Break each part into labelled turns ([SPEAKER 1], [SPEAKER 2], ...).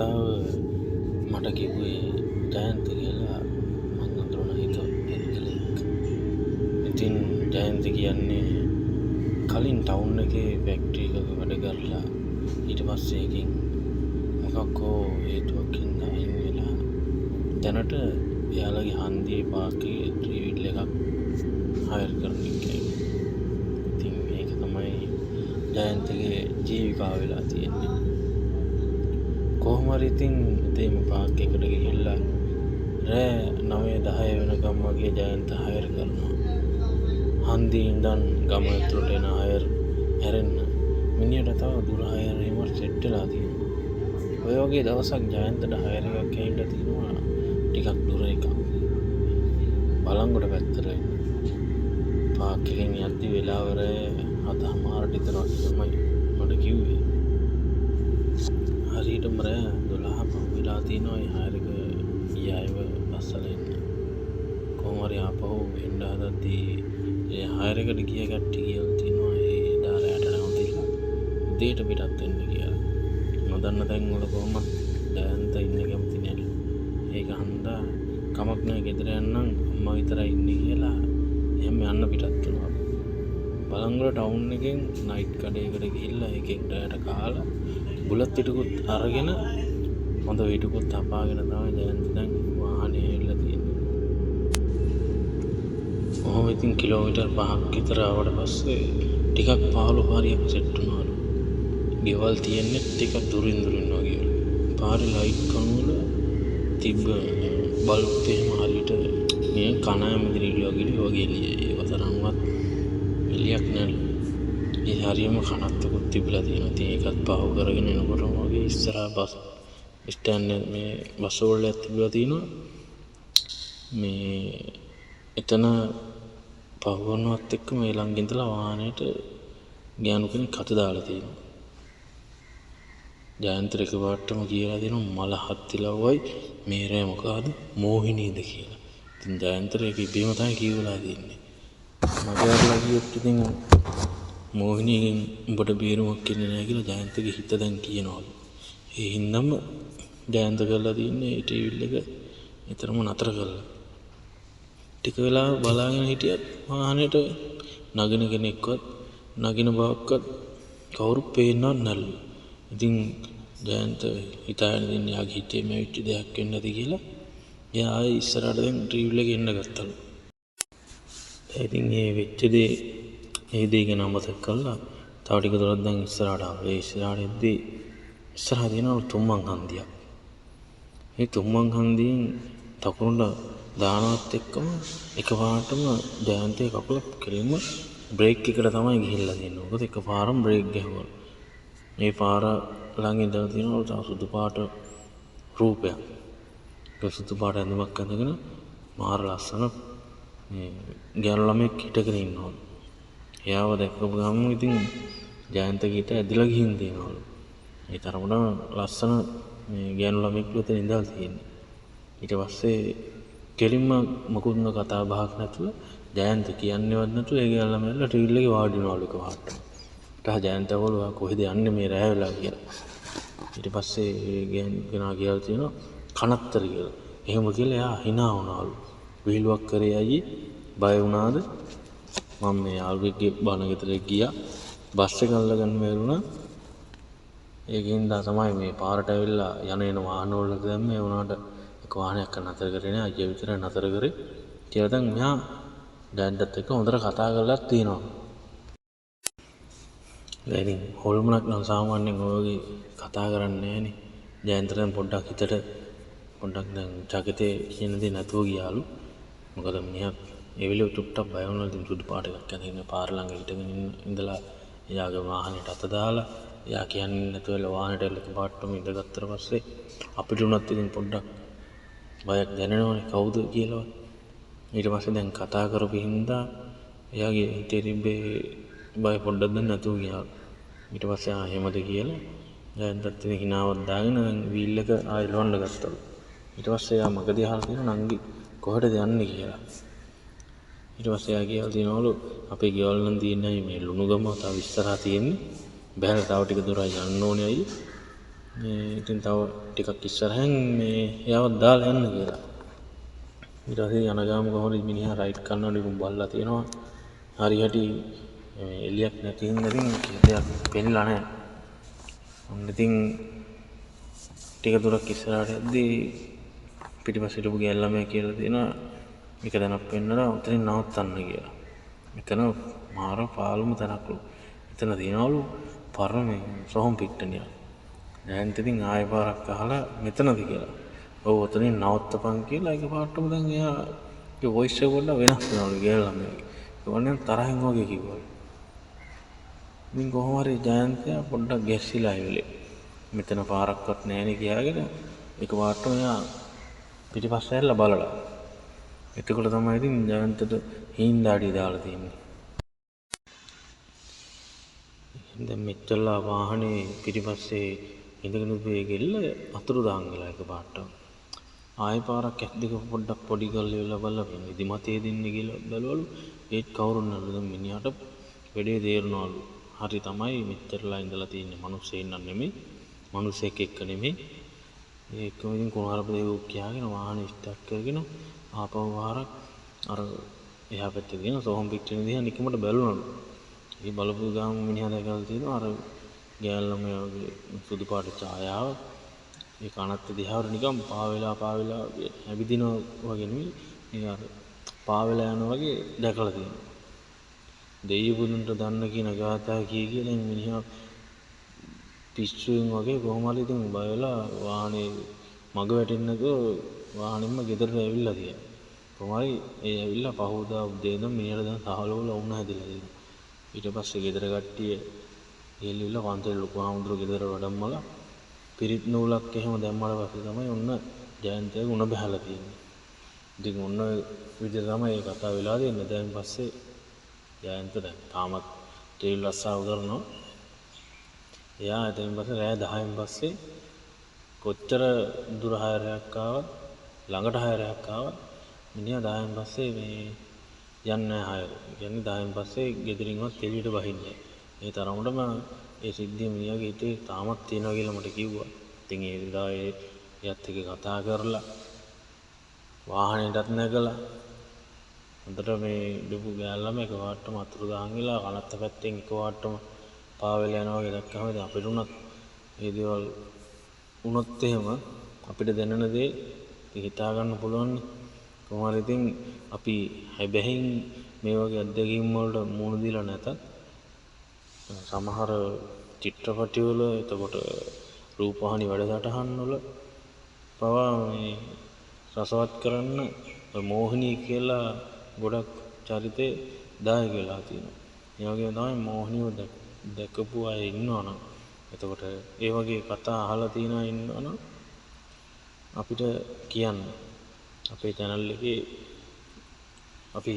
[SPEAKER 1] කතාව මට කිව්වේ ජයන්ත කියලා මං අඳුරන පුද්ගලයෙක්. ඉතින් ජයන්ත කියන්නේ කලින් ටවුන් එකේ ෆැක්ටරි එකක වැඩ කරලා ඊට පස්සේ එකකින් මොකක් හෝ හේතුවක් හින්දා අයින් වෙලා දැනට එයාලගේ හන්දියේ පාර්කේ ට්‍රීවිල් එකක් හයර් කරන එකයි. ඉතින් මේක තමයි ජයන්තගේ ජීවිකාව වෙලා තියෙන්නේ. කොහොම හරි ඉතින් එතේම පාර්ක් එකට ගිහිල්ලා රෑ 9-10 වෙනකම් වගේ ජයන්ත හයර් කරනවා. හන්දියේ ඉඳන් ගම ඇතුළට එන හයර් හැරෙන්න මිනිහට තව දුර හයර් එහෙම සෙට් වෙලා තියෙනවා. ඔය වගේ දවසක් ජයන්තට හයර් එකක් ඇවිල්ලා තිනවා ටිකක් දුර එකක්. බලංගොඩ පැත්තට එන්න. පාර්ක් එකෙන් යද්දි වෙලාව රෑ 7:00 විතර තමයි මට කිව්වේ. හරියටම රෑ 12 වෙලා තිනවා ඒ හයර් එක ගියායව බස්සලා එන්න. කොහොම හරි ආපහු එන්න හදද්දී ඒ හයර් එකට ගිය කට්ටිය කියලා තිනවා ඒ දාරයට නැවතිලා දෙයට පිටත් වෙන්න කියලා. නොදන්න තැන් වල කොහොමද ජයන්ත ඉන්නේ කැමති නැහැ. ඒක හන්දා කමක් නැහැ ගෙදර යන්නම් අම්මා විතරයි ඉන්නේ කියලා එහෙම යන්න පිටත් වෙනවා. බලංගොඩ ටවුන් එකෙන් නයිට් කඩේකට ගිහිල්ලා එකෙන් රැයට කාලා බුලත් පිටකුත් අරගෙන හොඳ වීටකුත් අපාගෙන තමයි ජයන්ත දැන් වාහනේ ඇවිල්ලා තියෙන්නේ. ඔහොම ඉතින් කිලෝමීටර් 5ක් විතර ආවට පස්සේ ටිකක් පාළු පාරියක් සෙට් වුණාලු. ගෙවල් තියෙන්නේ ටිකක් දුරින් වගේ. පාරේ ලයිට් කණුවල තිබ්බ බල්බ් එහෙම හරියට මේ කණාම දිරිලිය වගේ එළිය. ඒව තරම්වත් එළියක් නෑ. ඒ හරියම කනත්තකුත් තිබිලා තියෙනවා. ඉතින් ඒකත් පහු කරගෙන එනකොටම වගේ ඉස්සරහා බස් ස්ටෑන්ඩ් මේ බස් වලට තිබිලා තියෙනවා. මේ එතන පහු කරනවත් එක්ක මේ ළඟ ඉඳලා වාහනේට ගෑනු කෙනෙක් අත දාලා තියෙනවා. ජයන්ත එකපාරටම කියලා දෙනවා මල හත්තිලව්වයි මේ රෑ මොකද මෝහිනීද කියලා. ඉතින් ජයන්ත ඒක ඉබේම තමයි කියවලා දෙන්නේ. මගේ අරලා ගියොත් ඉතින් මෝහිනීගෙන් උඹට බේරුමක් ඉන්නේ නැහැ කියලා ජයන්තගේ හිත දැන් කියනවලු. ඒ හින්දාම ජයන්ත කරලා තින්නේ ඒ ටීවිල් එක නිතරම නතර කරලා. ටික වෙලා බලාගෙන හිටියත් වාහනේට නගින කෙනෙක්වත් නගින බවක්වත් කවුරු පේන්නවත් නැල්ලු. ඉතින් ජයන්ත හිතාගෙන ඉන්නේ යාගේ හිතේ මෙවිච්ච දෙයක් වෙන්නේ නැති කියලා. එයා ආයේ ඉස්සරහට දැන් ටීවිල් එක එන්න ගත්තලු. ඉතින් මේ වෙච්ච දේ ඒ දේ ගැන අමතක කරලා තව ටික දුරක් දැන් ඉස්සරහට ආවා. ඒ ඉස්සරහට එද්දී ඉස්සරහ දිනවල තුම්මන් හන්දියක්. මේ තුම්මන් හන්දියෙන් තකුරුල දානවත් එක්කම එකපාරටම ජයන්තේ කකුල කෙලින්ම බ්‍රේක් එකට තමයි ගිහිල්ලා තියෙන්නේ. මොකද එකපාරම බ්‍රේක් ගැහුවා. මේ පාර ළඟ ඉඳලා තියෙනවා සුදු පාට රූපයක්. ඒ සුදු පාට ඇඳුමක් අඳගෙන මාර ලස්සන මේ ගෑනු ළමෙක් හිටගෙන ඉන්නවා. එයාව දැක්කම ගමන් ඉතින් ජයන්ත ගිට ඇදලා ගිහින් දෙනවලු. ඒ තරමටම ලස්සන මේ ගෑනු ළමෙක් උතන ඉඳලා තියෙන්නේ. ඊට පස්සේ කෙලින්ම මොකුත්ම කතා බහක් නැතුව ජයන්ත කියන්නේවත් නැතුව ඒ ගෑනු ළමයිලා ටීවිල් එකේ වාඩි වෙනවලු එකපාරට. ඊට ජයන්ත වල කොහෙද යන්නේ මේ රෑ වෙලා කියලා. ඊට පස්සේ ඒ ගෑනා කියලා තියෙනවා කනත්තර කියලා. එහෙම කියලා එයා hina වුණාලු. විහිළුවක් කරේ අයියේ බය වුණාද? මම මේ යාළුවෙක්ගේ බණ ගෙදර ගියා. බස් එක අල්ලගන්න බැරුණා. ඒකෙන් තමයි මේ පාරට ඇවිල්ලා යන වාහන වල දැම්මේ. ඒ වුණාට එක වාහනයක් නතර කරේ නෑ. අයියා විතරයි නතර කරේ. කියලා දැන් මෙහා ජයන්තත් එක්ක හොඳට කතා කරලා තියෙනවා. ඉතින් හොල්මනක් නම් සාමාන්‍යයෙන් ඔය වගේ කතා කරන්නේ නෑනේ. ජයන්තෙන් පොඩ්ඩක් හිතට පොඩ්ඩක් දැන් ජගතේ කියන දේ නැතුව ගියාලු. මොකද මිනිහා ඒ වෙලෙ චුට්ටක් බය වුණා. ඉතින් සුදු පාට එකක් ඇඳගෙන පාර ළඟ හිටගෙන ඉඳලා එයාගේ වාහනේට අත දාලා එයා කියන්නේ නැතුව වාහනේට එකපාරටම ඉඳගත්තට පස්සේ අපිට උනත් ඉතින් පොඩ්ඩක් බයක් දැනෙනවනේ කවුද කියලා. ඊට පස්සේ දැන් කතා කරපු හින්දා එයාගේ හිතේ තිබ්බේ බය පොඩ්ඩක් දැන් නැතුව ගියා. ඊට පස්සේ එහෙමද කියලා ජයන්තත් ඉතින් හිනාවක් දාගෙන දැන් වීල් එක ආයෙ ලොන්න ගත්තා. ඊට පස්සේ එයා මගදී අහලා තියෙනවා නංගි කොහෙටද යන්නේ කියලා. ඊට පස්සේ එයා කියලා තියනවලු අපේ ගෙවල් නම් තියෙන්නේ මේ ලුණුගම තව ඉස්සරහා තියෙන්නේ. බැලලා තව ටික දුරයි යන්න ඕනේ අයියේ. මේ ඉතින් තව ටිකක් ඉස්සරහින් මේ එයාව දාලා යන්න කියලා. ඊට පස්සේ යන ගාම කොහොමද මිනිහා රයිට් කරනකොට ඉතින් බල්ලා තියෙනවා. හරියටි එලියක් නැති හින්දා ඉතින් දෙයක් පෙන්නලා නැහැ. ඔන්න ඉතින් ටික දුරක් ඉස්සරහට යද්දී පිටිපස්සේ හිටපු ගෑල් ළමයා කියලා තියෙනවා එක දැනක් පෙන්නලා උතනින් නවත්තන්න කියලා. මෙතන මාර පාළුම තැනක්ලු. එතන තියනවලු පරණ මේ සොහොන් පිට්ටනියක්. දැන් ඉතින් ආයෙ පාරක් අහලා මෙතනද කියලා. ඔව් ඔතනින් නවත්තපන් කියලා එකපාරටම දැන් එයාගේ වොයිස් එක පොඩ්ඩක් වෙනස් වෙනවලු ගෑල් ළමයාගේ. ඒ වගේ තරහින් වගේ කිව්වලු. ඉතින් කොහොම හරි ජයන්තයා පොඩ්ඩක් ගැස්සිලා ඉවලේ. මෙතන පාරක්වත් නැහැනේ කියාගෙන එකපාරටම එයා පිටිපස්සේ ඇල්ල බලලා. එතකොට තමයි ඉතින් ජයන්තට හීන්දාඩිය දාලා තියෙන්නේ. දැන් මෙච්චරලා වාහනේ පිටිපස්සේ ඉඳගෙන ඉපේ ගෙල්ල අතුරුදහන් වෙලා එකපාරටම. ආයෙ පාරක් ඇස් දෙක පොඩ්ඩක් පොඩි කරලා ඉවලා බලලා ඉදි මතේ දෙන්නේ කියලා බැලුවලු. ඒත් කවුරුන් නැල්ලු. දැන් මිනිහට වැඩේ තේරෙනවලු. හරි තමයි මෙච්චරලා ඉඳලා තියෙන්නේ මිනිස්සෙක් නන් නෙමෙයි. මිනිස්සෙක් එක්ක නෙමෙයි. ඒකම ඉතින් කුණාරප දේවෝ කියාගෙන වාහනේ ස්ටාර්ට් කරගෙන ආපහු වාරක් අර එහා පැත්තේ තියෙන සෝහම් පිට්ටනිය දිහා නිකමට බැලුනලු. ඒ බලපු ගාම මිනිහා දැකලා තියෙනවා අර ගෑල් ළමයාගේ සුදු පාට ඡායාව. ඒ කනත් දිහාවට නිකන් පාවෙලා ඇවිදිනවා වගේ නෙමෙයි. නිකන් අර පාවෙලා යනවා වගේ දැකලා තියෙනවා. දෙයිය බුදුන්ට දන්න කියන ගාථා කිය දැන් මිනිහා පිස්සුවෙන් වගේ කොහොම හරි ඉතින් බය වෙලා වාහනේ මග වැටෙන්නේ නැතුව වාහනෙම ගෙදරට ඇවිල්ලා තියෙනවා. කොහොම හරි ඒ ඇවිල්ලා පහෝදා උදේ ඉඳන් මිනිහට දැන් සහලවල වුණ හැදිලා තියෙනවා. ඊට පස්සේ ගෙදර කට්ටිය එළිවිලා පන්සල් ලොකු ආමුදුර ගෙදර වඩම්මලා පිරිත් නූලක් එහෙම දැම්මලා පස්සේ තමයි ඔන්න ජයන්තයාගේ උණ බහලා තියෙන්නේ. ඉතින් ඔන්න විදිහට තමයි ඒ කතාව වෙලා දෙන්නේ. දැන් පස්සේ ජයන්ත දැන් තාමත් තෙල් රස්සාව කරනවා. එයා එතනින් පස්සේ රෑ 10න් පස්සේ කොච්චර දුර හයරයක් ආවත් ළඟට හයරයක් ආවත් මිනිහා 10න් පස්සේ මේ යන්නේ නැහැ හයර. කියන්නේ 10න් පස්සේ ගෙදරින්වත් එළියට බහින්නේ. ඒ තරමටම ඒ සිද්ධිය මිනිහාගේ හිතේ තාමත් තියෙනවා කියලා මට කිව්වා. ඉතින් ඒ විලායේ එයත් එක්ක කතා කරලා වාහනේටත් නැගලා හොඳට මේ ඉඳපු ගෑල් ළමයා එකපාරටම අතුරුදහන් වෙලා කනත්ත පැත්තෙන් එකපාරටම පාවෙල යනවා වගේ දැක්කම ඉතින් අපිට උනත් මේ දේවල් උනොත් එහෙම අපිට දැනෙන දේ හිතා ගන්න පුළුවන්. කොහොම හරි ඉතින් අපි හැබැයින් මේ වගේ අත්දැකීම් වලට මුහුණ දීලා නැතත් සමහර චිත්‍රපටිවල එතකොට රූපවාහිනී වැඩසටහන් වල පවා මේ රසවත් කරන්න මෝහිනී කියලා ගොඩක් චරිතේ දායක වෙලා තියෙනවා. ඒ වගේම තමයි මෝහිනීව දැකපු අය ඉන්නවනම් එතකොට ඒ වගේ කතා අහලා තියෙන අය ඉන්නවනම් අපිට කියන්න අපේ channel එකේ අපි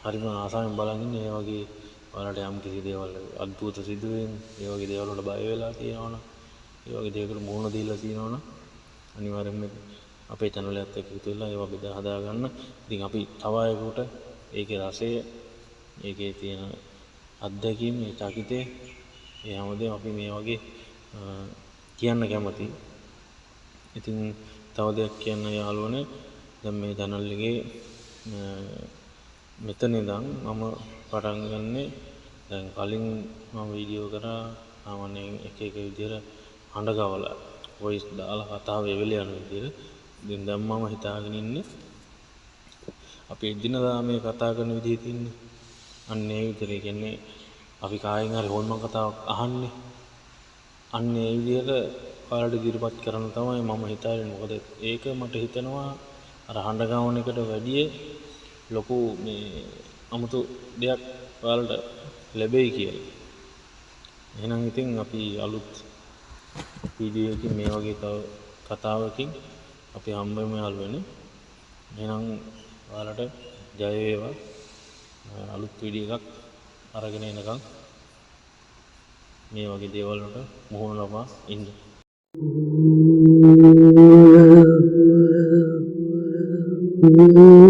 [SPEAKER 1] හරිම ආසාවෙන් බලන් ඉන්නේ මේ වගේ ඔයාලට යම් කිසි දේවල් අద్భుත සිදුවෙන් ඒ වගේ දේවල් වලට බය වෙලා තියෙනවනම් ඒ වගේ දේවල් මුහුණ දීලා තියෙනවනම් අනිවාර්යෙන්ම අපේ channel එකත් එක්ක එකතු වෙලා ඒවා බෙදා හදා ගන්න. ඉතින් අපි තව අයෙකුට ඒකේ රසය ඒකේ තියෙන අත්දැකීම් ඒ චකිතේ ඒ හැමදේම අපි මේ වගේ කියන්න කැමතියි. ඉතින් තව දෙයක් කියන්න යාළුවනේ දැන් මේ channel එකේ මෙතන ඉඳන් මම පටන් ගන්නෙ දැන් කලින් මම වීඩියෝ කරා සාමාන්‍යයෙන් එක විදිහට හඬ ගවලා වොයිස් දාලා කතාව එවෙල යන විදිහට. ඉතින් දැන් මම හිතාගෙන ඉන්නේ අපි එදිනදා මේ කතා කරන විදිහ තින්නේ අන්න ඒ විතරේ. කියන්නේ අපි කායෙන් හරි හොල්මන් කතාවක් අහන්නේ අන්න ඒ විදිහට ඔයාලට ඉදිරිපත් කරන්න තමයි මම හිතාගෙන. මොකද ඒක මට හිතෙනවා අර හඬ ගවන එකට වැඩිය ලොකු මේ 아무තු දෙයක් ඔයාලට ලැබෙයි කියලා. එහෙනම් ඉතින් අපි අලුත් වීඩියෝ එකකින් මේ වගේ කතාවකින් අපි හම්බෙමු යාළුවනේ. එහෙනම් ඔයාලට ජය වේවා. අලුත් වීඩියෝ එකක් අරගෙන එනකම් මේ වගේ දේවල් වලට මුහුණ ලබා ඉන්න. Mm-hmm.